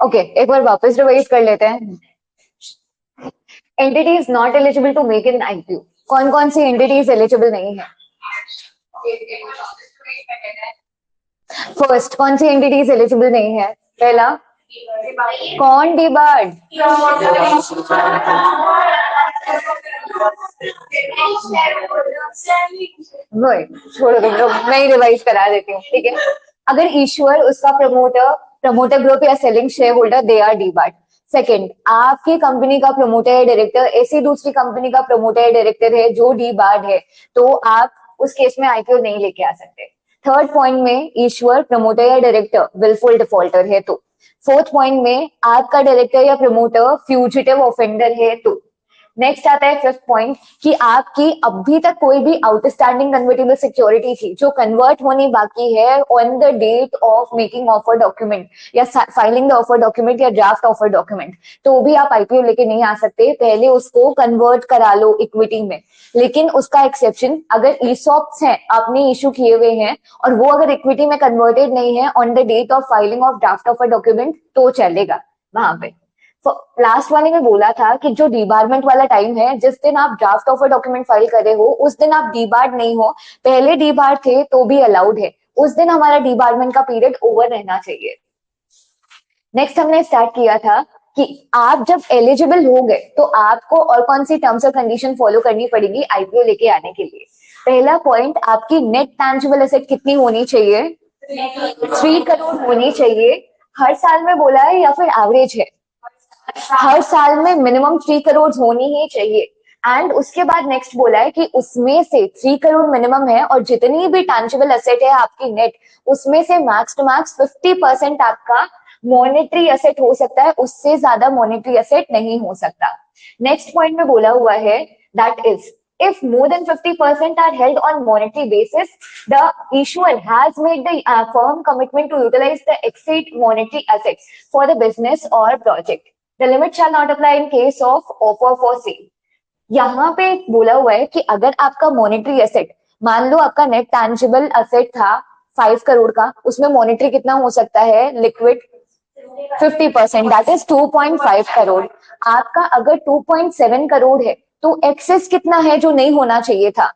Okay, एक बार वापस revise कर लेते हैं। Entities not eligible to make in IPO, कौन कौन सी एंटिटीज एलिजिबल नहीं है? फर्स्ट, कौन सी एंटिटीज एलिजिबल नहीं है? पहला कौन? डीबार्ड। वही छोड़ो तुम लोग, मैं ही रिवाइज करा देती हूँ, ठीक है। अगर ईश्वर, उसका प्रमोटर, प्रमोटर ग्रुप या selling shareholder, they are debarred. Second, आपकी कंपनी का प्रमोटर या डायरेक्टर ऐसी दूसरी कंपनी का प्रमोटर या डायरेक्टर है जो डीबार्ड है, तो आप उस केस में आईपीओ नहीं लेके आ सकते। थर्ड पॉइंट में ईश्वर, प्रमोटर या डायरेक्टर विलफुल डिफॉल्टर है तो। फोर्थ पॉइंट में आपका डायरेक्टर या प्रमोटर फ्यूजिटिव ऑफेंडर है तो। नेक्स्ट आता है फिफ्थ पॉइंट कि आपकी अभी तक कोई भी आउटस्टैंडिंग कन्वर्टेबल सिक्योरिटी थी जो कन्वर्ट होनी बाकी है on the date of making offer document या फाइलिंग द ऑफर डॉक्यूमेंट या ड्राफ्ट ऑफर डॉक्यूमेंट, तो भी आप आईपीओ लेके नहीं आ सकते, पहले उसको कन्वर्ट करा लो इक्विटी में। लेकिन उसका एक्सेप्शन, अगर ईसॉप्स हैं आपने इशू किए हुए हैं और वो अगर इक्विटी में कन्वर्टेड नहीं है on the date of filing of draft offer document, तो चलेगा वहां पे। लास्ट वाले में बोला था कि जो डीबारमेंट वाला टाइम है, जिस दिन आप ड्राफ्ट ऑफर डॉक्यूमेंट फाइल कर रहे हो उस दिन आप डीबार्ड नहीं हो, पहले डीबार थे तो भी अलाउड है, उस दिन हमारा डीबारमेंट का पीरियड ओवर रहना चाहिए। नेक्स्ट हमने स्टार्ट किया था कि आप जब एलिजिबल हो गए तो आपको और कौन सी टर्म्स और कंडीशन फॉलो करनी पड़ेगी आईपीओ लेके आने के लिए। पहला पॉइंट, आपकी नेट टैंजिबल एसेट कितनी होनी चाहिए? 3 करोड़ होनी चाहिए। हर साल में बोला है या फिर एवरेज है? हर साल में मिनिमम 3 करोड़ होनी ही चाहिए। एंड उसके बाद नेक्स्ट बोला है कि उसमें से 3 करोड़ मिनिमम है और जितनी भी टैंजिबल एसेट है आपकी नेट, उसमें से मैक्स टू मैक्स 50% आपका मॉनेटरी एसेट हो सकता है, उससे ज्यादा मॉनेटरी एसेट नहीं हो सकता। नेक्स्ट पॉइंट में बोला हुआ है that is if more than 50% are held on monetary basis, the issuer has made the firm commitment to utilize the exceed monetary assets for the business or project. The limit shall not apply in case of offer for sale. यहाँ पे बोला हुआ है कि अगर आपका monetary asset, मान लो आपका नेट टैंजिबल एसेट था 5 करोड़ का, उसमें मॉनेटरी कितना हो सकता है? Liquid 50%, that is 2.5 crore. आपका अगर 2.7 करोड़ है तो एक्सेस कितना है जो नहीं होना चाहिए था?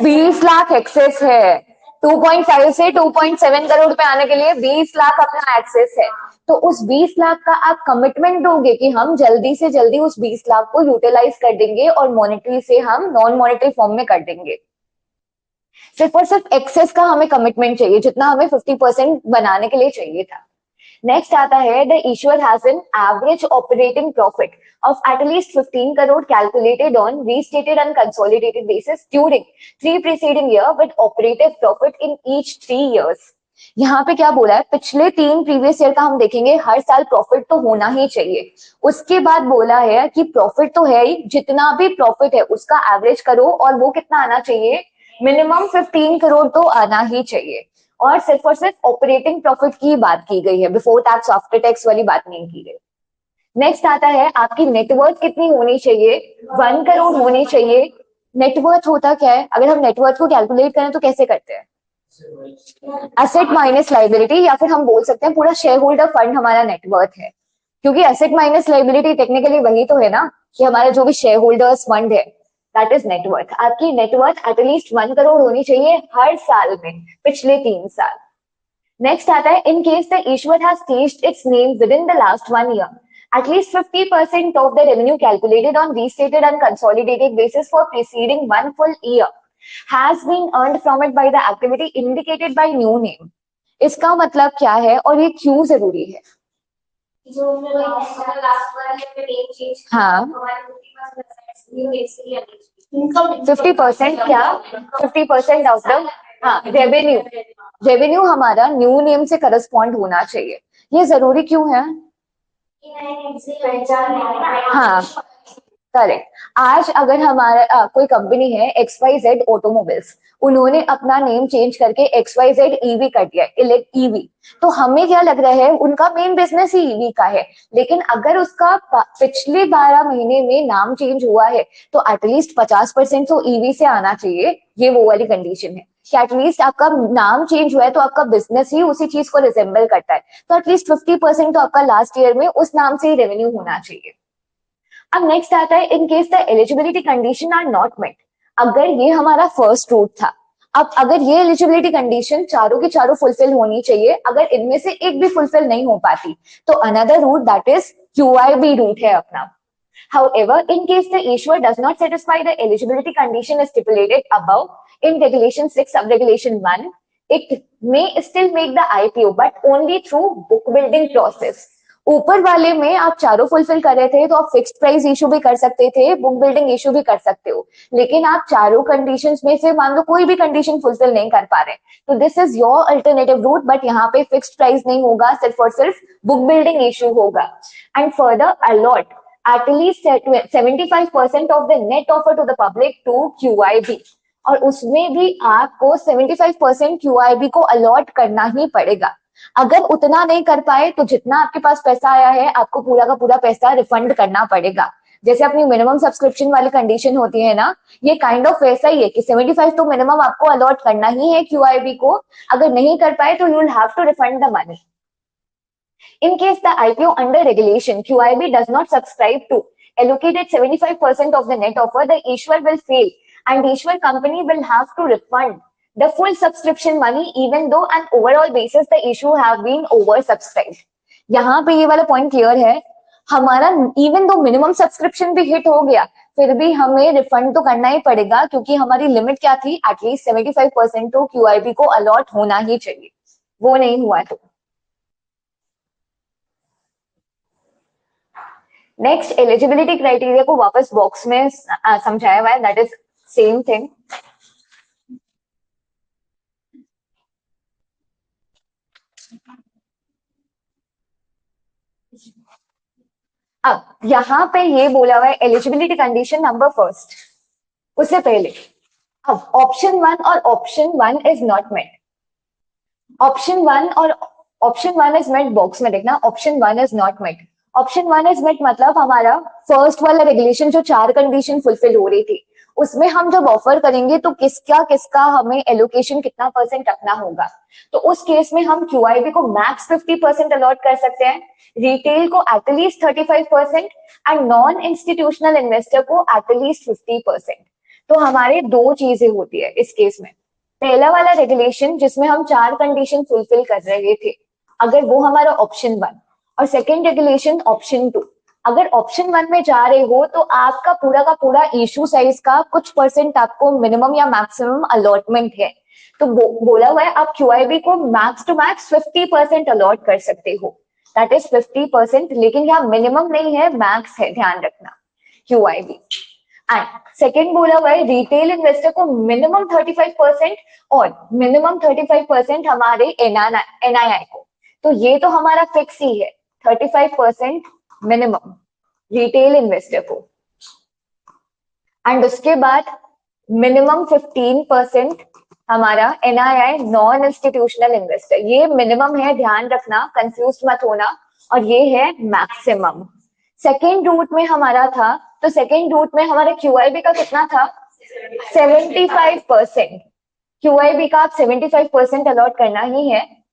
20 लाख एक्सेस है। 2.5 से 2.7 करोड़ पे आने के लिए 20 लाख अपना एक्सेस है, तो उस 20 लाख का आप कमिटमेंट दोगे कि हम जल्दी से जल्दी उस 20 लाख को यूटिलाइज कर देंगे और मॉनेटरी से हम नॉन मॉनेटरी फॉर्म में कर देंगे। सिर्फ और सिर्फ एक्सेस का हमें कमिटमेंट चाहिए जितना हमें 50% बनाने के लिए चाहिए था। नेक्स्ट आता है the issuer has an average operating profit of at least 15 crore calculated on restated and consolidated basis during 3 preceding year with operative profit in each 3 years. यहाँ पे क्या बोला है? पिछले 3 प्रीवियस ईयर का हम देखेंगे, हर साल प्रॉफिट तो होना ही चाहिए। उसके बाद बोला है कि प्रॉफिट तो है ही, जितना भी प्रॉफिट है उसका एवरेज करो और वो कितना आना चाहिए? मिनिमम 15 करोड़ तो आना ही चाहिए। और सिर्फ ऑपरेटिंग प्रॉफिट की बात की गई है, बिफोर टैक्स आफ्टर टैक्स वाली बात नहीं की गई। नेक्स्ट आता है आपकी नेटवर्थ कितनी होनी चाहिए? 1 करोड़ होनी चाहिए। नेटवर्थ होता क्या है? अगर हम नेटवर्थ को कैलकुलेट करें तो कैसे करते हैं? एसेट माइनस लाइबिलिटी, या फिर हम बोल सकते हैं पूरा शेयर होल्डर फंड हमारा नेटवर्थ है, क्योंकि एसेट माइनस लाइबिलिटी टेक्निकली वही तो है ना कि हमारे जो भी शेयर होल्डर्स फंड है, दैट इज नेटवर्थ। आपकी नेटवर्थ एटलीस्ट 1 करोड़ होनी चाहिए हर साल में, पिछले 3 साल। नेक्स्ट आता है in case the issuer has changed it's name with in the last 1 year, at least 50% of the revenue calculated on restated and consolidated basis for preceding 1 full year has been earned from it by the activity indicated by new name. इसका मतलब क्या है और ये क्यों जरूरी है? हाँ, 50% क्या? 50% ऑफ द, हाँ, रेवेन्यू। रेवेन्यू हमारा न्यू नेम से करस्पॉन्ड होना चाहिए। ये जरूरी क्यों है? हाँ, करेक्ट। आज अगर हमारा कोई कंपनी है XYZ ऑटोमोबाइल्स, उन्होंने अपना नेम चेंज करके XYZ EV कर दिया, ईवी, तो हमें क्या लग रहा है उनका मेन बिजनेस ही ईवी का है। लेकिन अगर उसका पिछले 12 महीने में नाम चेंज हुआ है तो एटलीस्ट 50% तो ईवी से आना चाहिए, ये वो वाली कंडीशन है। कि एटलीस्ट आपका नाम चेंज हुआ है तो आपका बिजनेस ही उसी चीज को रिजेंबल करता है, तो एटलीस्ट 50% तो आपका लास्ट ईयर में उस नाम से ही रेवेन्यू होना चाहिए। अब नेक्स्ट आता है in case the eligibility condition are not met. अगर ये हमारा फर्स्ट रूट था, अब अगर ये एलिजिबिलिटी कंडीशन चारों की चारों फुलफिल होनी चाहिए, अगर इनमें से एक भी फुलफिल नहीं हो पाती तो another route that is QIB route है अपना। However, in case the issuer does not satisfy the eligibility condition stipulated above in Regulation 6 Subregulation 1, it may still make the IPO, but only through book building process. ऊपर वाले में आप चारों fulfil कर रहे थे तो आप फिक्स्ड प्राइस इशू भी कर सकते थे, बुक बिल्डिंग इशू भी कर सकते हो, लेकिन आप चारों कंडीशंस में से मान लो कोई भी कंडीशन फुलफिल नहीं कर पा रहे, तो this is your alternative route, but यहाँ पे फिक्स्ड प्राइस नहीं होगा, सिर्फ और सिर्फ बुक बिल्डिंग इशू होगा। And further allot at least 75% of the net offer to the public to QIB, और उसमें भी आपको 75% QIB को अलॉट करना ही पड़ेगा। अगर उतना नहीं कर पाए तो जितना आपके पास पैसा आया है आपको पूरा का पूरा पैसा रिफंड करना पड़ेगा। जैसे अपनी मिनिमम सब्सक्रिप्शन वाली कंडीशन होती है ना, ये काइंड ऑफ वैसा ही है कि 75 तो मिनिमम आपको अलॉट करना ही है QIB को, अगर नहीं कर पाए तो you will have to refund the money. In case the IPO under regulation QIB does not subscribe to allocated 75% of the net offer, the issuer will fail and the issuer company will have to refund the full subscription money even though on overall basis the issue have been oversubscribed. यहाँ पे ये वाला point clear है, हमारा even though minimum subscription भी hit हो गया फिर भी हमें रिफंड तो करना ही पड़ेगा, क्योंकि हमारी लिमिट क्या थी, एटलीस्ट 75% तो QIB को अलॉट होना ही चाहिए, वो नहीं हुआ तो। नेक्स्ट एलिजिबिलिटी क्राइटेरिया को वापस बॉक्स में समझाया हुआ है, दैट इज सेम थिंग। अब यहाँ पे ये बोला हुआ है एलिजिबिलिटी कंडीशन नंबर फर्स्ट, उससे पहले अब ऑप्शन 1 और option 1 is not met. Option 1 और ऑप्शन 1 इज मेट बॉक्स में देखना, option 1 is not met. Option 1 is met मतलब हमारा फर्स्ट वाला रेगुलेशन जो 4 कंडीशन फुलफिल हो रही थी उसमें हम जब ऑफर करेंगे तो किसका किसका हमें एलोकेशन कितना परसेंट रखना होगा, तो उस केस में हम QIB को मैक्स 50% अलॉट कर सकते हैं, रिटेल को at least 35% and non institutional investor को एटलीस्ट 50%। तो हमारे दो चीजें होती है इस केस में, पहला वाला रेगुलेशन जिसमें हम 4 कंडीशन फुलफिल कर रहे थे अगर वो हमारा ऑप्शन 1, और सेकेंड रेगुलेशन ऑप्शन 2, अगर ऑप्शन 1 में जा रहे हो तो आपका पूरा का पूरा इशू साइज का कुछ परसेंट आपको मिनिमम या मैक्सिमम अलॉटमेंट है, तो बोला हुआ है आप QIB को मैक्स टू मैक्स 50% अलॉट कर सकते हो, दैट इज 50%, लेकिन यहाँ मिनिमम नहीं है मैक्स है, ध्यान रखना QIB। एंड सेकेंड बोला हुआ है रिटेल इन्वेस्टर को मिनिमम 35% और मिनिमम 35% हमारे NII को, तो ये तो हमारा फिक्स ही है 35% मिनिमम रिटेल इन्वेस्टर को, एंड उसके बाद मिनिमम 15% हमारा NII नॉन इंस्टीट्यूशनल इन्वेस्टर, ये मिनिमम है ध्यान रखना, कंफ्यूज मत होना, और ये है मैक्सिमम। सेकेंड रूट में हमारा था, तो सेकेंड रूट में हमारा QIB का कितना था 75%, QIB का आप 75% अलॉट करना ही है,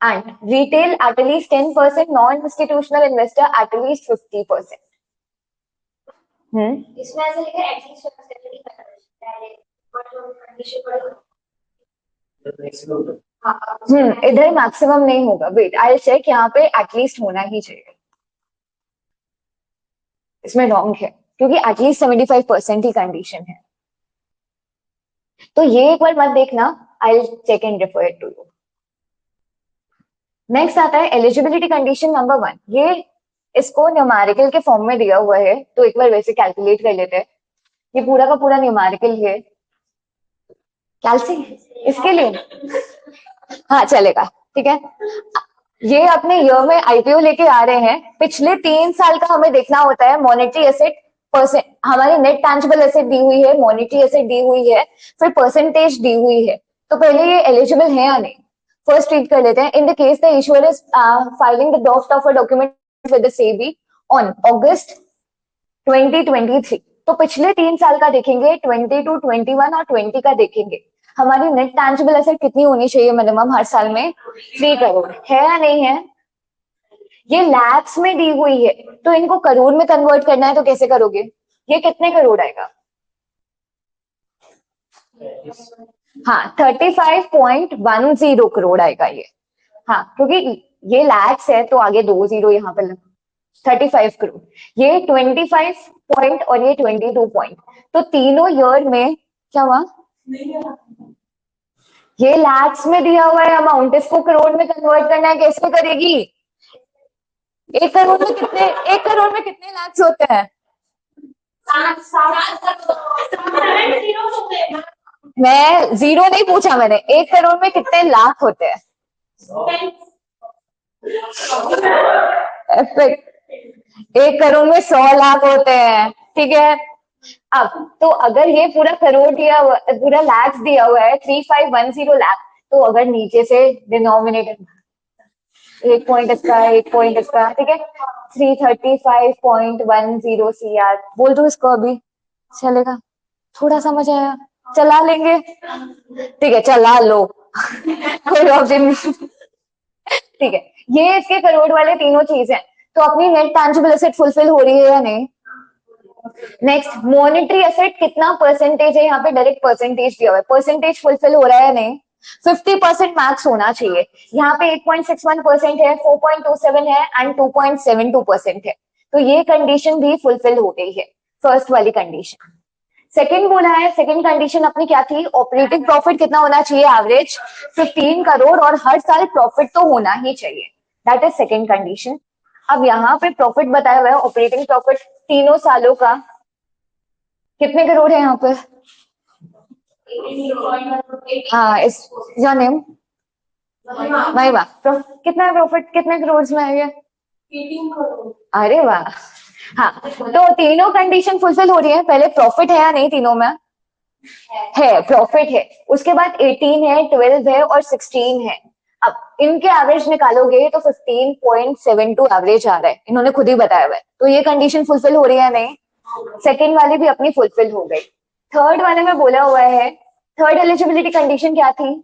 and retail at least 10%, non-institutional investor at least 50%. इसमें ऐसे लिखा है एटलीस्ट 75%। इधर मैक्सिमम नहीं होगा, वेट आई चेक, यहाँ पे एटलीस्ट होना ही चाहिए, इसमें रॉन्ग है क्योंकि एटलीस्ट 75% ही कंडीशन है, तो ये एक बार मत देखना, I check and refer it to you. Next आता है एलिजिबिलिटी कंडीशन नंबर 1, ये इसको न्यूमेरिकल के फॉर्म में दिया हुआ है, तो एक बार वैसे कैलकुलेट कर लेते हैं, ये पूरा का पूरा न्यूमेरिकल है, कैलसी इसके लिए हाँ चलेगा, ठीक है। ये अपने ईयर में IPO लेके आ रहे हैं, पिछले 3 साल का हमें देखना होता है, मॉनेटरी एसेट परसेंट, हमारी नेट टैंजिबल एसेट दी हुई है, मॉनेटरी एसेट दी हुई है, फिर परसेंटेज दी हुई है, तो पहले ये एलिजिबल है या नहीं फर्स्ट रीड कर लेते हैं। In the case the issuer is filing the draft of a document with the SEBI on August 2023, तो पिछले 3 साल का देखेंगे, 22, 21 और 20 का देखेंगे। हमारी नेट टैंजिबल एसेट कितनी होनी चाहिए मिनिमम हर साल में? 3 करोड़ है या नहीं है? ये लैक्स में दी हुई है, तो इनको करोड़ में कन्वर्ट करना है तो कैसे करोगे? ये कितने करोड़ आएगा? हाँ 35.10 करोड़ आएगा ये। हाँ क्योंकि ये लैक्स है तो आगे 2 जीरो यहाँ पर लगा, 35 करोड़। ये 25 पॉइंट और ये 22 पॉइंट, तो तीनों ईयर में क्या हुआ? ये लैक्स में दिया हुआ है अमाउंट, इसको करोड़ में कन्वर्ट करना है, कैसे करेगी? 1 करोड़ में कितने लैक्स होते हैं? मैं जीरो नहीं पूछा मैंने, 1 करोड़ में कितने लाख होते हैं? एफेक्ट 1 करोड़ में 100 लाख होते हैं, ठीक है। अब तो अगर ये पूरा करोड़ दिया हुआ, पूरा लैक्स दिया हुआ है 3510 लाख, तो अगर नीचे से डिनोमिनेटर 1 पॉइंट इसका 1 पॉइंट इसका, ठीक है, 335.10 CR बोल दो इसको, अभी चलेगा? थोड़ा समझ आया? चला लेंगे, ठीक है चला लो कोई ऑप्शन नहीं, ठीक है। ये इसके करोड़ वाले तीनों चीज है, तो अपनी नेट टैंजिबल एसेट फुलफिल हो रही है या नहीं? नेक्स्ट, मॉनेटरी एसेट कितना परसेंटेज है? यहाँ पे डायरेक्ट परसेंटेज दिया हुआ है, परसेंटेज फुलफिल हो रहा है या नहीं? 50% मैक्स होना चाहिए। यहाँ पे 8.61% है, 4.27 है एंड 2.72% है, तो ये कंडीशन भी फुलफिल हो गई है, फर्स्ट वाली कंडीशन। सेकंड बोला है, सेकंड कंडीशन अपनी क्या थी? ऑपरेटिंग प्रॉफिट कितना होना चाहिए? एवरेज 15 करोड़, और हर साल प्रॉफिट तो होना ही चाहिए, दैट इज सेकंड कंडीशन। अब यहाँ पे प्रॉफिट बताया हुआ है, ऑपरेटिंग प्रॉफिट तीनों सालों का कितने करोड़ है यहाँ पे? हाँ इस योर नेम महिमा, कितना प्रॉफिट कितने करोड़ में है ये? 18 करोड़। अरे वाह, हाँ तो तीनों कंडीशन फुलफिल हो रही है। पहले प्रॉफिट है या नहीं? तीनों में है, प्रॉफिट है, उसके बाद 18 है, 12 है और 16 है। अब इनके एवरेज निकालोगे तो 15.72 एवरेज आ रहा है, इन्होंने खुद ही बताया हुआ है, तो ये कंडीशन फुलफिल हो रही है नहीं? सेकेंड वाली भी अपनी फुलफिल हो गई। थर्ड वाले में बोला हुआ है, थर्ड एलिजिबिलिटी कंडीशन क्या थी?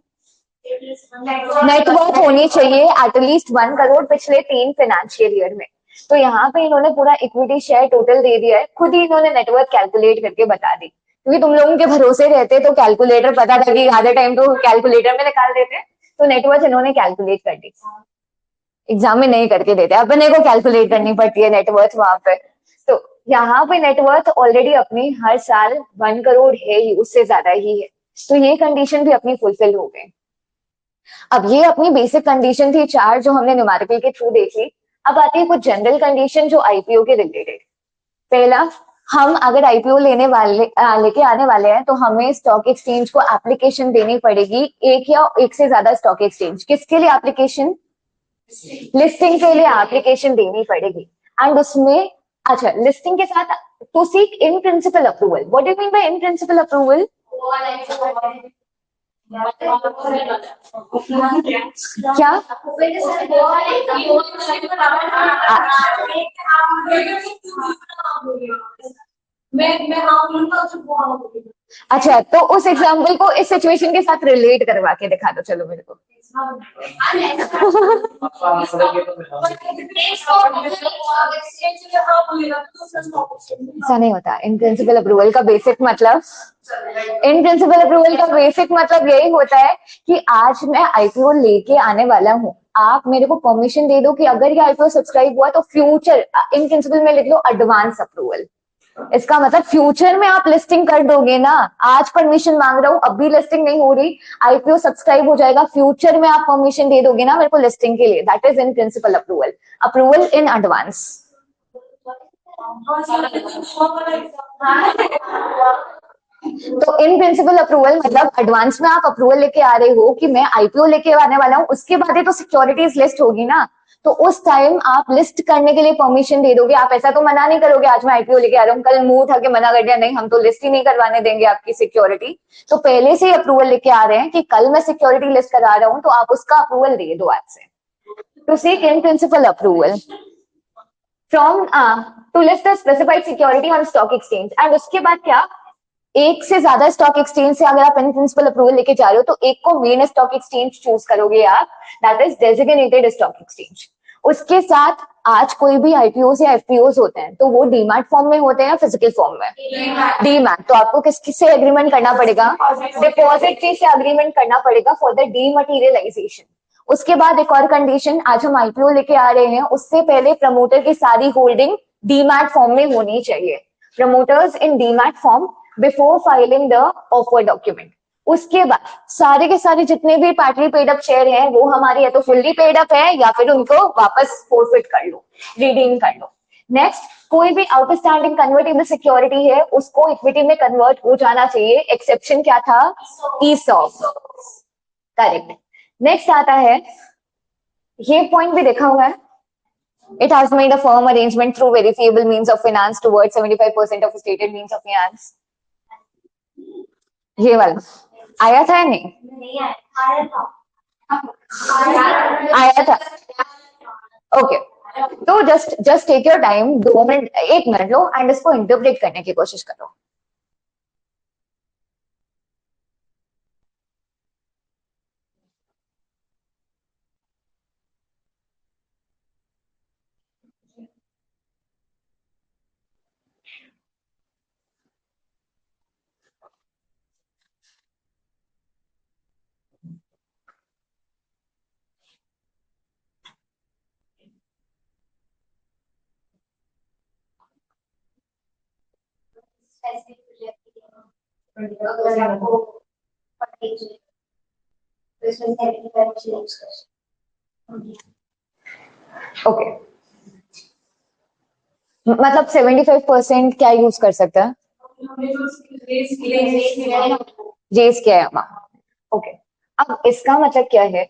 नेटवर्थ होनी चाहिए एटलीस्ट 1 करोड़ पिछले 3 फाइनेंशियल ईयर में। तो यहाँ पे इन्होंने पूरा इक्विटी शेयर टोटल दे दिया है, खुद ही इन्होंने नेटवर्थ कैलकुलेट करके बता दी, क्योंकि तुम लोगों के भरोसे रहते तो कैलकुलेटर पता था कि आधे टाइम तो कैलकुलेटर में निकाल देते, तो नेटवर्थ इन्होंने कैलकुलेट कर दी, एग्जाम में नहीं करके देते, अपने को कैलकुलेट करनी पड़ती है नेटवर्थ वहां पे। तो यहाँ पे नेटवर्थ ऑलरेडी अपनी हर साल 1 करोड़ है ही, उससे ज्यादा ही है, तो ये कंडीशन भी अपनी फुलफिल हो गई। अब ये अपनी बेसिक कंडीशन थी 4 जो हमने न्यूमेरिकल के थ्रू देखी। अब आती है कुछ जनरल कंडीशन जो आईपीओ के रिलेटेड। पहला, हम अगर आईपीओ लेके आने वाले हैं तो हमें स्टॉक एक्सचेंज को एप्लीकेशन देनी पड़ेगी, एक या एक से ज्यादा स्टॉक एक्सचेंज। किसके लिए एप्लीकेशन? लिस्टिंग के लिए एप्लीकेशन देनी पड़ेगी। एंड उसमें अच्छा, लिस्टिंग के साथ to seek in principle approval. What do you mean by in principle approval? क्या? अच्छा, तो उस एग्जाम्पल को इस सिचुएशन के साथ रिलेट करवा के दिखा दो, चलो मेरे को। ऐसा नहीं होता। इन प्रिंसिपल अप्रूवल का बेसिक मतलब, इन प्रिंसिपल अप्रूवल का बेसिक मतलब यही होता है कि आज मैं आईपीओ लेके आने वाला हूँ, आप मेरे को परमिशन दे दो कि अगर ये आईपीओ सब्सक्राइब हुआ तो फ्यूचर, इन प्रिंसिपल में लिख लो एडवांस अप्रूवल। इसका मतलब फ्यूचर में आप लिस्टिंग कर दोगे ना, आज परमिशन मांग रहा हूँ, अभी लिस्टिंग नहीं हो रही, आईपीओ सब्सक्राइब हो जाएगा, फ्यूचर में आप परमिशन दे दोगे ना मेरे को लिस्टिंग के लिए, that is in principle approval, approval in advance. तो इन प्रिंसिपल अप्रूवल मतलब एडवांस में आप अप्रूवल लेके आ रहे हो कि मैं आईपीओ लेके आने वाला हूँ, उसके बाद ही तो सिक्योरिटीज लिस्ट होगी ना, तो उस टाइम आप लिस्ट करने के लिए परमिशन दे दोगे। आप ऐसा तो मना नहीं करोगे आज मैं आईपीओ लेके आ रहा हूँ, कल मुंह उठा के मना कर दिया नहीं हम तो लिस्ट ही नहीं करवाने देंगे आपकी सिक्योरिटी, तो पहले से ही अप्रूवल लेके आ रहे हैं कि कल मैं सिक्योरिटी लिस्ट करा रहा हूँ, तो आप उसका अप्रूवल दे दो आज से। To seek in principle approval from to list the specified security on stock exchange. And उसके बाद क्या? एक से ज्यादा स्टॉक एक्सचेंज से अगर आप इन प्रिंसिपल अप्रूवल लेके जा रहे हो तो एक को मेन स्टॉक एक्सचेंज चूज करोगे आप, that is designated stock exchange. उसके साथ आज कोई भी आईपीओ या एफपीओ होते हैं तो वो डीमैट फॉर्म में होते हैं या फिजिकल फॉर्म में? डीमैट। तो आपको किस किससे एग्रीमेंट करना पड़ेगा? डिपॉजिटरी से एग्रीमेंट करना पड़ेगा फॉर द डीमटेरियलाइजेशन। उसके बाद एक और कंडीशन, आज हम आईपीओ लेके आ रहे हैं उससे पहले प्रमोटर की सारी होल्डिंग डीमैट फॉर्म में होनी चाहिए। Promoters in demat form before filing the offer document. उसके बाद सारे के सारे जितने भी पार्टली पेड अप शेयर हैं वो हमारे या तो फुल्ली पेड अप है या फिर उनको वापस फोरफिट कर लो, रिडीम कर लो। नेक्स्ट, कोई भी आउटस्टैंडिंग कन्वर्टेबल सिक्योरिटी है उसको इक्विटी में कन्वर्ट हो जाना चाहिए। एक्सेप्शन क्या था? ईसॉप। करेक्ट। नेक्स्ट आता है, ये पॉइंट भी देखा हुआ है, it has made a firm arrangement through verifiable means of finance towards 75% of stated means of finance। ये वाला आया था या नहीं? नहीं आया था। आया था। ओके, तो just take your time, 2 minute 1 minute लो एंड इसको इंटरप्रेट करने की कोशिश करो। ओके, मतलब 75% क्या यूज कर सकता है? जेस क्या है? ओके, अब इसका मतलब क्या है?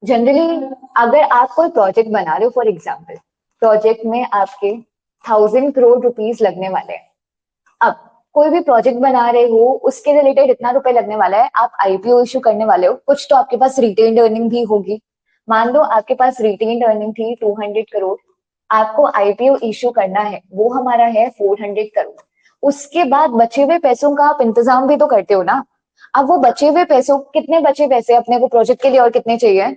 जनरली अगर आप कोई प्रोजेक्ट बना रहे हो, फॉर एग्जाम्पल प्रोजेक्ट में आपके 1000 करोड़ रुपीज लगने वाले हैं। अब कोई भी प्रोजेक्ट बना रहे हो उसके रिलेटेड इतना रुपए लगने वाला है, आप आईपीओ इशू करने वाले हो, कुछ तो आपके पास रिटेन्ड अर्निंग भी होगी। मान लो आपके पास रिटेन्ड अर्निंग थी 200 करोड़, आपको आईपीओ इशू करना है, वो हमारा है 400 करोड़। उसके बाद बचे हुए पैसों का आप इंतजाम भी तो करते हो ना। अब वो बचे हुए पैसों, कितने बचे पैसे अपने को प्रोजेक्ट के लिए और कितने चाहिए?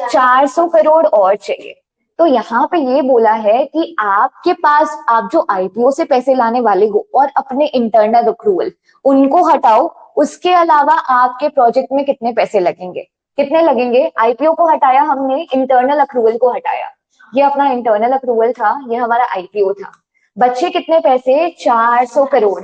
400 करोड़ और चाहिए। तो यहाँ पे ये बोला है कि आपके पास आप जो आईपीओ से पैसे लाने वाले हो और अपने इंटरनल अक्रूवल उनको हटाओ, उसके अलावा आपके प्रोजेक्ट में कितने पैसे लगेंगे? कितने लगेंगे? आईपीओ को हटाया हमने, इंटरनल अक्रूवल को हटाया, ये अपना इंटरनल अक्रूवल था, ये हमारा आईपीओ था। बच्चे कितने पैसे? 400 करोड़।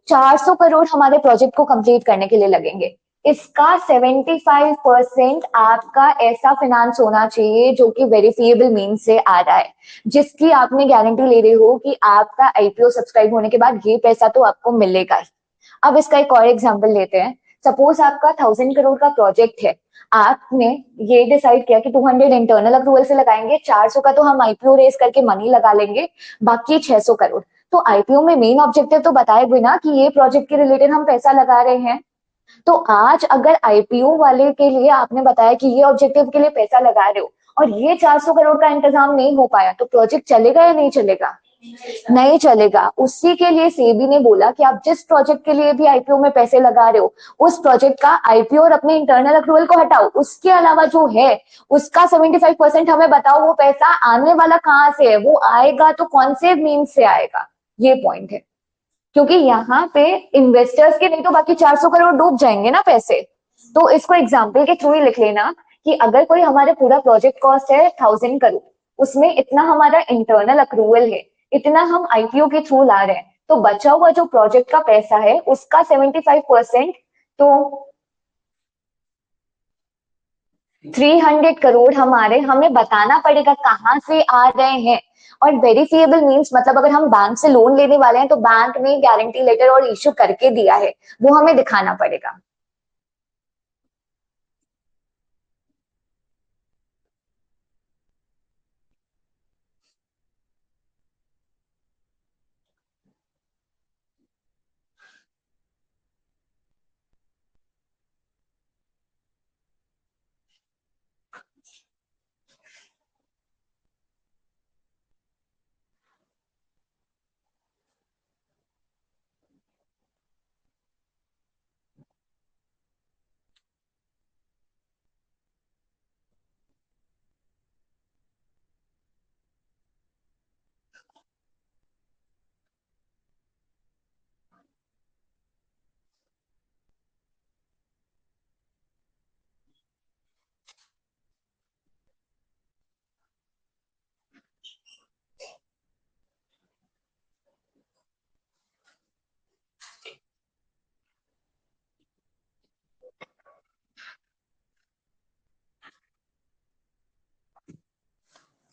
400 करोड़ हमारे प्रोजेक्ट को कंप्लीट करने के लिए लगेंगे। इसका 75% आपका ऐसा फाइनेंस होना चाहिए जो कि वेरिफिएबल मीन से आ रहा है, जिसकी आपने गारंटी ले रहे हो कि आपका आईपीओ सब्सक्राइब होने के बाद ये पैसा तो आपको मिलेगा ही। अब इसका एक और एग्जांपल लेते हैं। सपोज आपका 1000 करोड़ का प्रोजेक्ट है, आपने ये डिसाइड किया कि 200 इंटरनल अप्रूवल से लगाएंगे, 400 का तो हम आईपीओ रेस करके मनी लगा लेंगे, बाकी 600 करोड़। तो आईपीओ में मेन ऑब्जेक्टिव तो बताए हुए ना कि ये प्रोजेक्ट के रिलेटेड हम पैसा लगा रहे हैं। तो आज अगर आईपीओ वाले के लिए आपने बताया कि ये ऑब्जेक्टिव के लिए पैसा लगा रहे हो और ये 400 करोड़ का इंतजाम नहीं हो पाया, तो प्रोजेक्ट चलेगा या नहीं चलेगा? नहीं चलेगा। उसी के लिए सेबी ने बोला कि आप जिस प्रोजेक्ट के लिए भी आईपीओ में पैसे लगा रहे हो उस प्रोजेक्ट का आईपीओ और अपने इंटरनल अक्रूवल को हटाओ, उसके अलावा जो है उसका 75% हमें बताओ वो पैसा आने वाला कहाँ से है, वो आएगा तो कौन से मीन से आएगा। ये पॉइंट है, क्योंकि यहाँ पे इन्वेस्टर्स के नहीं तो बाकी 400 करोड़ डूब जाएंगे ना पैसे। तो इसको एग्जाम्पल के थ्रू ही लिख लेना कि अगर कोई हमारे पूरा प्रोजेक्ट कॉस्ट है 1000 करोड़, उसमें इतना हमारा इंटरनल अक्रूवल है, इतना हम आईपीओ के थ्रू ला रहे हैं, तो बचा हुआ जो प्रोजेक्ट का पैसा है उसका 75%, तो 300 करोड़ हमारे हमें बताना पड़ेगा कहाँ से आ रहे हैं। और वेरिफिएबल मींस मतलब अगर हम बैंक से लोन लेने वाले हैं तो बैंक ने गारंटी लेटर और इश्यू करके दिया है, वो हमें दिखाना पड़ेगा।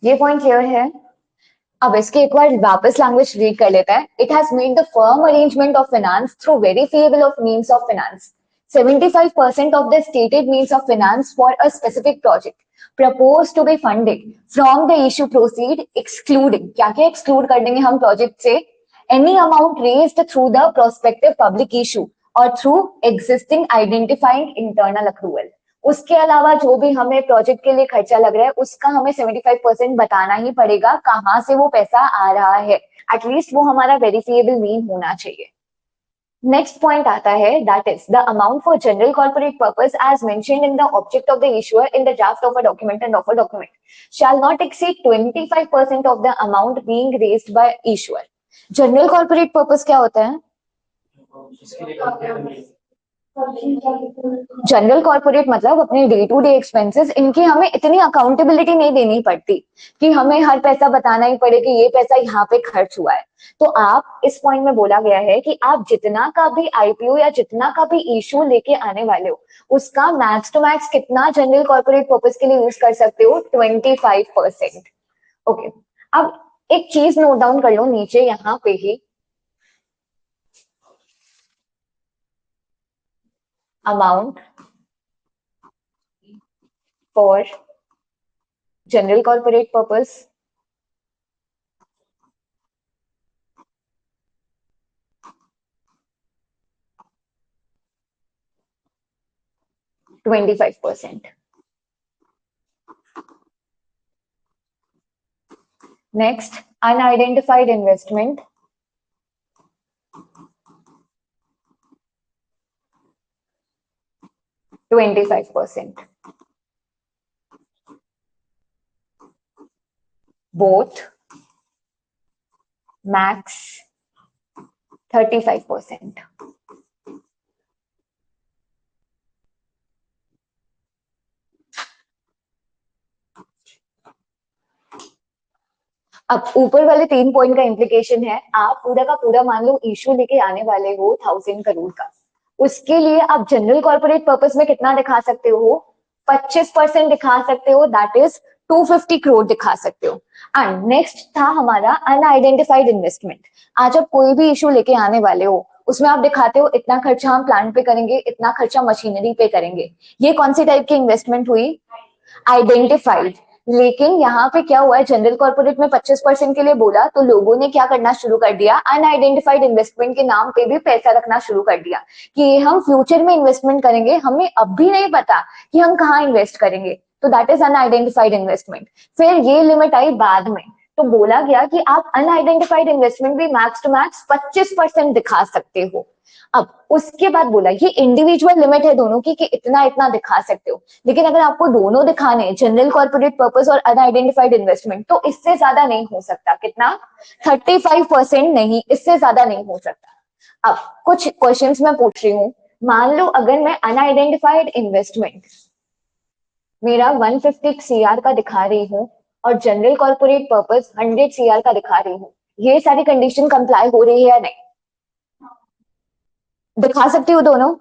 ये पॉइंट क्लियर है? अब इसके एक बार वापस लैंग्वेज रीड कर लेता है. It has made the firm arrangement of finance through verifiable of means of finance. 75% of the stated means of finance for a specific project proposed to be funded from the issue proceed, excluding, क्या क्या exclude कर देंगे हम project से? Any amount raised through the prospective public issue or through existing identifying internal accrual. उसके अलावा जो भी हमें प्रोजेक्ट के लिए खर्चा लग रहा है उसका हमें 75% बताना ही पड़ेगा कहाँ से वो पैसा आ रहा है. एटलीस्ट वो हमारा वेरिफिएबल मीन होना चाहिए. नेक्स्ट पॉइंट आता है that is the amount for general corporate purpose as mentioned in the object of the issuer in the draft of a document and of a document shall not exceed 25% of the amount being raised by issuer. General corporate purpose क्या होता है? General corporate मतलब अपने day to day expenses, इनकी हमें इतनी accountability नहीं देनी पड़ती कि हमें हर पैसा बताना ही पड़े कि ये पैसा यहाँ पे खर्च हुआ है. तो आप इस पॉइंट में बोला गया है कि आप जितना का भी आईपीओ या जितना का भी इशू लेके आने वाले हो उसका मैक्स टू मैक्स कितना जनरल कॉर्पोरेट पर्पस के लिए यूज कर सकते हो? 25%. ओके, अब एक चीज नोट डाउन कर लो नीचे यहाँ पे ही. Amount for general corporate purpose, $25%. Next, unidentified investment, $25%. Both max 35%. अब ऊपर वाले 3 पॉइंट का इम्प्लीकेशन है, आप पूरा का पूरा मान लो इशू लेके आने वाले हो 1000 करोड़ का, उसके लिए आप जनरल कॉर्पोरेट पर्पस में कितना दिखा सकते हो? 25% दिखा सकते हो, दैट इज 250 करोड़ दिखा सकते हो. एंड नेक्स्ट था हमारा अनआइडेंटिफाइड इन्वेस्टमेंट. आज आप कोई भी इशू लेके आने वाले हो उसमें आप दिखाते हो इतना खर्चा हम प्लांट पे करेंगे, इतना खर्चा मशीनरी पे करेंगे. ये कौन सी टाइप की इन्वेस्टमेंट हुई? आइडेंटिफाइड. लेकिन यहाँ पे क्या हुआ है, जनरल कॉर्पोरेट में 25% के लिए बोला तो लोगों ने क्या करना शुरू कर दिया, अनआइडेंटिफाइड इन्वेस्टमेंट के नाम पे भी पैसा रखना शुरू कर दिया कि ये हम फ्यूचर में इन्वेस्टमेंट करेंगे, हमें अब भी नहीं पता कि हम कहाँ इन्वेस्ट करेंगे. तो दैट इज अनआइडेंटिफाइड इन्वेस्टमेंट. फिर ये लिमिट आई बाद में, तो बोला गया कि आप अनआइडेंटिफाइड इन्वेस्टमेंट भी मैक्स टू मैक्स 25% दिखा सकते हो. अब उसके बाद बोला ये इंडिविजुअल लिमिट है दोनों की कि इतना इतना दिखा सकते हो, लेकिन अगर आपको दोनों दिखाने जनरल कॉर्पोरेट पर्पस और अनआइडेंटिफाइड इन्वेस्टमेंट तो इससे ज्यादा नहीं हो सकता. कितना? 35%. नहीं, इससे ज्यादा नहीं हो सकता. अब कुछ क्वेश्चंस मैं पूछ रही हूँ. मान लो अगर मैं अनआइडेंटिफाइड इन्वेस्टमेंट मेरा 150 सीआर का दिखा रही हूँ और जनरल कॉर्पोरेट पर्पस 100 सीआर का दिखा रही हूँ, ये सारी कंडीशन कंप्लाई हो रही है या नहीं? दिखा सकती हूँ दोनों.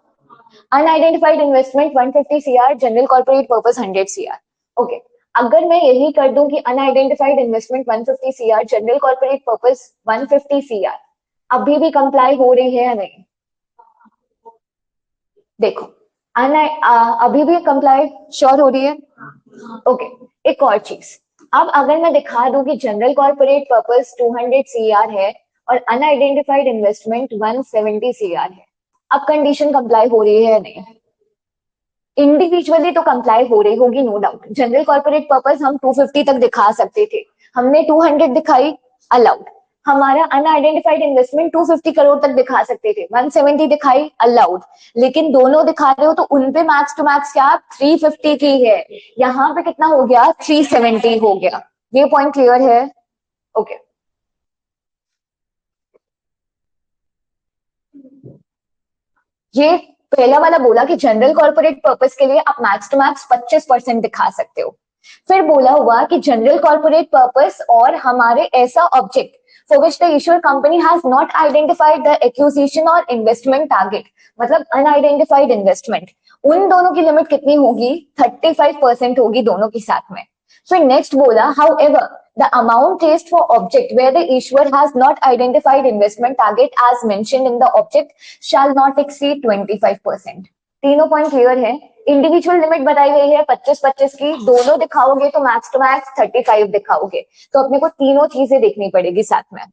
Unidentified investment 150 CR, general corporate purpose 100 CR. Okay, अगर मैं यही कर दूं कि unidentified investment 150 CR, general corporate purpose 150 CR, अभी भी कंप्लाई हो रही है या नहीं? देखो, अभी भी कंप्लाई श्योर हो रही है. ओके, एक और चीज, अब अगर मैं दिखा दूं कि जनरल कॉर्पोरेट पर्पस 200 सीआर है और अनआइडेंटिफाइड इन्वेस्टमेंट 170 सीआर है, अब कंडीशन कंप्लाई हो रही है या नहीं? इंडिविजुअली तो कंप्लाई हो रही होगी, no doubt. General corporate purpose हम 250 तक दिखा सकते थे, हमने 200 दिखाई, अलाउड. हमारा अनआइडेंटिफाइड इन्वेस्टमेंट 250 करोड़ तक दिखा सकते थे, 170 दिखाई, अलाउड. लेकिन दोनों दिखा रहे हो तो उनपे मैक्स टू मैक्स क्या 350 की है, यहाँ पे कितना हो गया? 370 हो गया. ये पॉइंट क्लियर है? ओके. ये पहला वाला बोला कि जनरल कॉर्पोरेट पर्पस के लिए आप मैक्स टू मैक्स 25% दिखा सकते हो. फिर बोला हुआ कि जनरल कॉर्पोरेट पर्पस और हमारे ऐसा object for which the issuer company has not identified the acquisition और इन्वेस्टमेंट टारगेट, मतलब अनआइडेंटिफाइड इन्वेस्टमेंट, उन दोनों की लिमिट कितनी होगी? 35% होगी दोनों के साथ में. So next बोला, however, the amount traced for object where the issuer has not identified investment target as mentioned in the object shall not exceed 25%. तीनों पॉइंट क्लियर है. इंडिविजुअल लिमिट बताई गई है 25-25 की, दोनों दिखाओगे तो मैक्स टू मैक्स 35 दिखाओगे, तो अपने को तीनों चीजें देखनी पड़ेगी साथ में.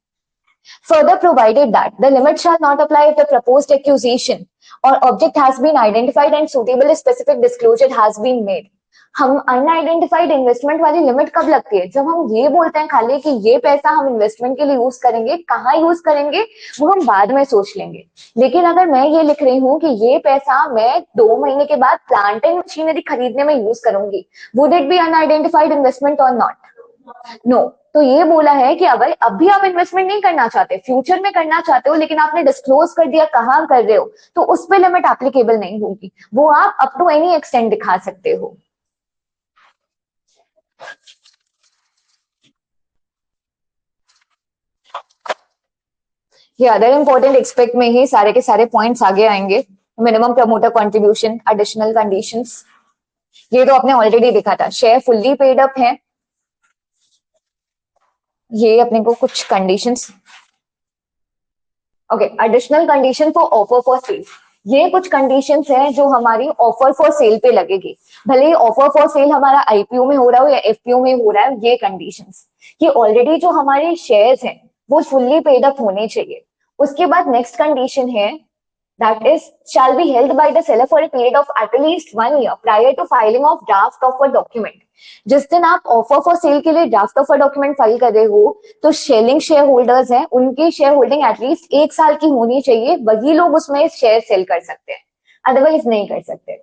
Further provided that the limit shall not apply if the proposed accusation or object has been identified and suitable specific disclosure has been made. हम अनआइडेंटिफाइड इन्वेस्टमेंट वाली लिमिट कब लगती है? जब हम ये बोलते हैं खाली कि ये पैसा हम इन्वेस्टमेंट के लिए यूज करेंगे, कहाँ यूज करेंगे वो हम बाद में सोच लेंगे. लेकिन अगर मैं ये लिख रही हूँ कि ये पैसा मैं 2 महीने के बाद प्लांट एंड मशीनरी खरीदने में यूज करूंगी, would it be unidentified investment और नॉट? नो. तो ये बोला है कि अगर अभी आप इन्वेस्टमेंट नहीं करना चाहते, फ्यूचर में करना चाहते हो, लेकिन आपने डिस्क्लोज कर दिया कहाँ कर रहे हो, तो उस पर लिमिट एप्लीकेबल नहीं होगी, वो आप अप टू एनी एक्सटेंट दिखा सकते हो. ये अदर इंपॉर्टेंट एक्सपेक्ट में ही सारे के सारे पॉइंट्स आगे आएंगे. Minimum promoter contribution, additional conditions, ये तो आपने ऑलरेडी देखा था. शेयर फुल्ली पेड अप है, ये अपने को कुछ conditions. Okay, additional condition for offer for sale, ये कुछ कंडीशंस हैं जो हमारी ऑफर फॉर सेल पे लगेगी, भले ही ऑफर फॉर सेल हमारा आईपीओ में हो रहा हो या एफपीओ में हो रहा है. ये कंडीशंस, ये ऑलरेडी जो हमारे शेयर्स हैं वो फुल्ली पेड अप होने चाहिए. उसके बाद नेक्स्ट कंडीशन है, that is shall be held by the seller for a period of at least 1 year prior to filing of draft offer document. जिस दिन आप ऑफर फॉर सेल के लिए ड्राफ्ट ऑफर डॉक्यूमेंट फाइल कर रहे हो, तो सेलिंग शेयर होल्डर्स हैं, उनकी शेयर होल्डिंग एटलीस्ट 1 साल की होनी चाहिए, वही लोग उसमें शेयर सेल कर सकते हैं, अदरवाइज नहीं कर सकते.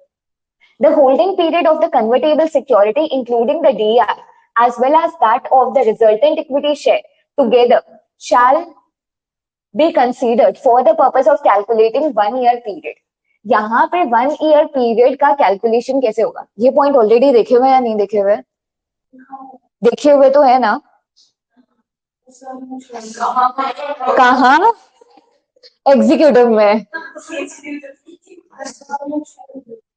The holding period of the convertible security including the DR as well as that of the resultant equity share together shall be considered for the purpose of calculating 1 year period. यहाँ पे 1 year period का calculation कैसे होगा? ये point already देखे हुए या नहीं देखे हुए? देखे हुए तो है ना? कहाँ? एग्जीक्यूटिव में.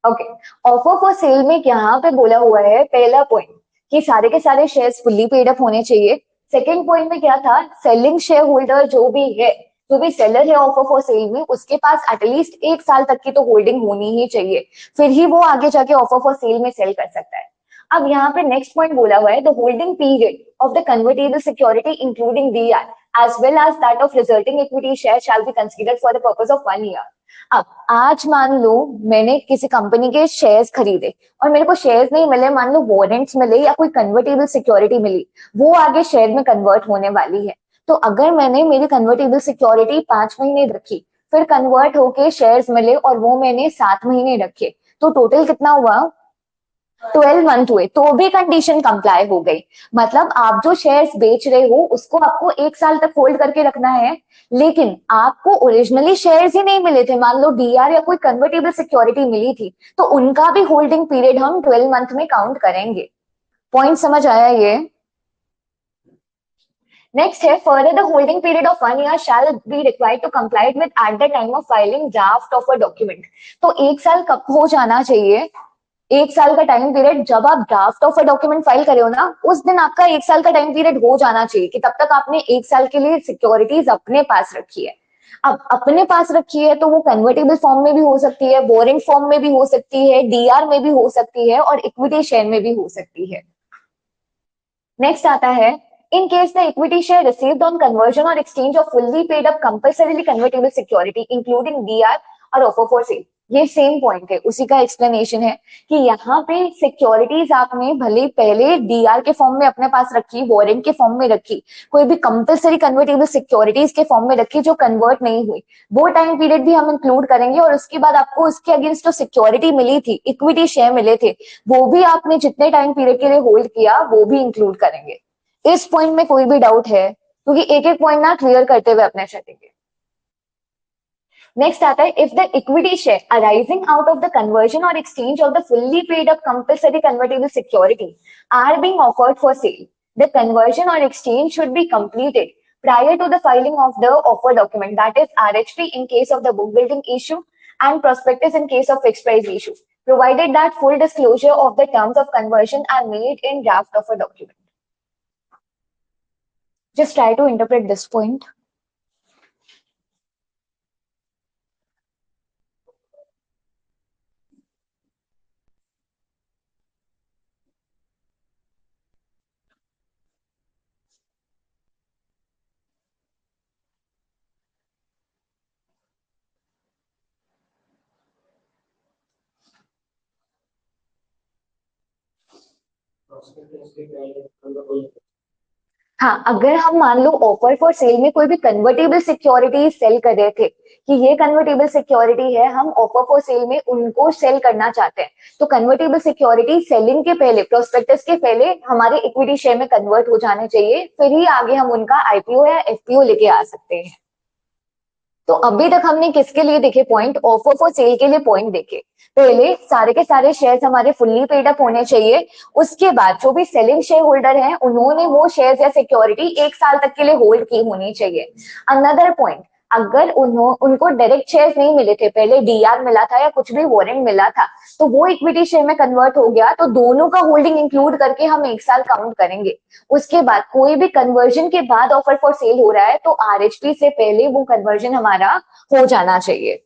ओके, ऑफर फॉर सेल में यहाँ पे बोला हुआ है पहला पॉइंट कि सारे के सारे शेयर्स फुल्ली पेड अप होने चाहिए. सेकेंड पॉइंट में क्या था? सेलिंग शेयर होल्डर जो भी है, जो भी सेलर है ऑफर फॉर सेल में, उसके पास एटलीस्ट 1 साल तक की तो होल्डिंग होनी ही चाहिए, फिर ही वो आगे जाके ऑफर फॉर सेल में सेल कर सकता है. अब यहाँ पे नेक्स्ट पॉइंट बोला हुआ है, the holding period of the convertible security including DR as well as that of resulting equity share shall be considered for the purpose of 1 year. अब आज मान लो मैंने किसी कंपनी के शेयर्स खरीदे और मेरे को शेयर्स नहीं मिले, मान लो वारंट्स मिले या कोई कन्वर्टेबल सिक्योरिटी मिली, वो आगे शेयर में कन्वर्ट होने वाली है. तो अगर मैंने मेरी कन्वर्टेबल सिक्योरिटी 5 महीने रखी, फिर कन्वर्ट होके शेयर्स मिले और वो मैंने 7 महीने रखे, तो टोटल कितना हुआ? 12 मंथ हुए, तो भी कंडीशन कंप्लाई हो गई. मतलब आप जो शेयर्स बेच रहे हो उसको आपको 1 साल तक होल्ड करके रखना है, लेकिन आपको ओरिजिनली शेयर्स ही नहीं मिले थे, मान लो डीआर या कोई कन्वर्टेबल सिक्योरिटी मिली थी, तो उनका भी होल्डिंग पीरियड हम 12 मंथ में काउंट करेंगे. पॉइंट समझ आया ये? नेक्स्ट है, further the holding period of 1 year shall be required to comply with at the time of filing draft of a document. तो 1 साल कब हो जाना चाहिए? 1 साल का टाइम पीरियड जब आप draft of a document file करे हो ना, उस दिन आपका 1 साल का टाइम पीरियड हो जाना चाहिए कि तब तक आपने 1 साल के लिए सिक्योरिटीज अपने पास रखी है. अब अपने पास रखी है तो वो कन्वर्टेबल फॉर्म में भी हो सकती है, वारंट फॉर्म में भी हो सकती है, डीआर में भी हो सकती है और इक्विटी शेयर में भी हो सकती है. नेक्स्ट आता है, in case the equity share received on conversion or exchange of fully paid up compulsorily convertible security including DR or offer for sale. ये सेम पॉइंट है, उसी का एक्सप्लेनेशन है कि यहाँ पे सिक्योरिटीज आपने भले पहले डीआर के फॉर्म में अपने पास रखी, वारंट के फॉर्म में रखी, कोई भी कंपल्सरी कन्वर्टेबल सिक्योरिटीज के फॉर्म में रखी जो कन्वर्ट नहीं हुई, वो टाइम पीरियड भी हम इंक्लूड करेंगे. और उसके बाद आपको उसके अगेंस्ट जो सिक्योरिटी मिली थी, इक्विटी शेयर मिले थे, वो भी आपने जितने टाइम पीरियड के लिए होल्ड किया वो भी इंक्लूड करेंगे. इस पॉइंट में कोई भी डाउट है? क्योंकि एक एक पॉइंट ना क्लियर करते हुए अपने चलेंगे. नेक्स्ट आता है, if the equity share arising out of the conversion or exchange of the fully paid up compulsory convertible security are being offered for sale, the conversion or exchange should be completed prior to the filing of the offer document, that is RHP in case of the book building issue and prospectus in case of fixed price issue. provided that full disclosure of the terms of conversion are made in draft of a document. Just try to interpret this point. हाँ, अगर हम मान लो offer for sale में कोई भी convertible security cell कर रहे थे कि ये कन्वर्टेबल सिक्योरिटी है, हम ऑफर फॉर सेल में उनको सेल करना चाहते हैं, तो कन्वर्टेबल सिक्योरिटी सेलिंग के पहले, प्रोस्पेक्टस के पहले हमारे इक्विटी शेयर में कन्वर्ट हो जाने चाहिए, फिर ही आगे हम उनका आईपीओ या एफपीओ लेके आ सकते हैं। तो अभी तक हमने किसके लिए देखे पॉइंट? ऑफर फॉर सेल के लिए पॉइंट देखे। पहले सारे के सारे शेयर्स हमारे फुल्ली पेड अप होने चाहिए, उसके बाद जो भी सेलिंग शेयर होल्डर हैं उन्होंने वो शेयर्स या सिक्योरिटी 1 साल तक के लिए होल्ड की होनी चाहिए। अनदर पॉइंट, अगर उनको डायरेक्ट शेयर्स नहीं मिले थे, पहले डीआर मिला था या कुछ भी वारंट मिला था, तो वो इक्विटी शेयर में कन्वर्ट हो गया, तो दोनों का होल्डिंग इंक्लूड करके हम 1 साल काउंट करेंगे। उसके बाद कोई भी कन्वर्जन के बाद ऑफर फॉर सेल हो रहा है तो आरएचपी से पहले वो कन्वर्जन हमारा हो जाना चाहिए।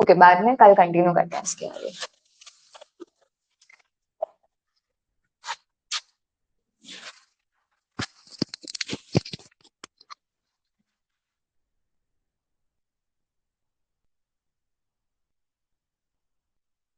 ओके, बाद में कल कंटिन्यू करते हैं इसके आगे।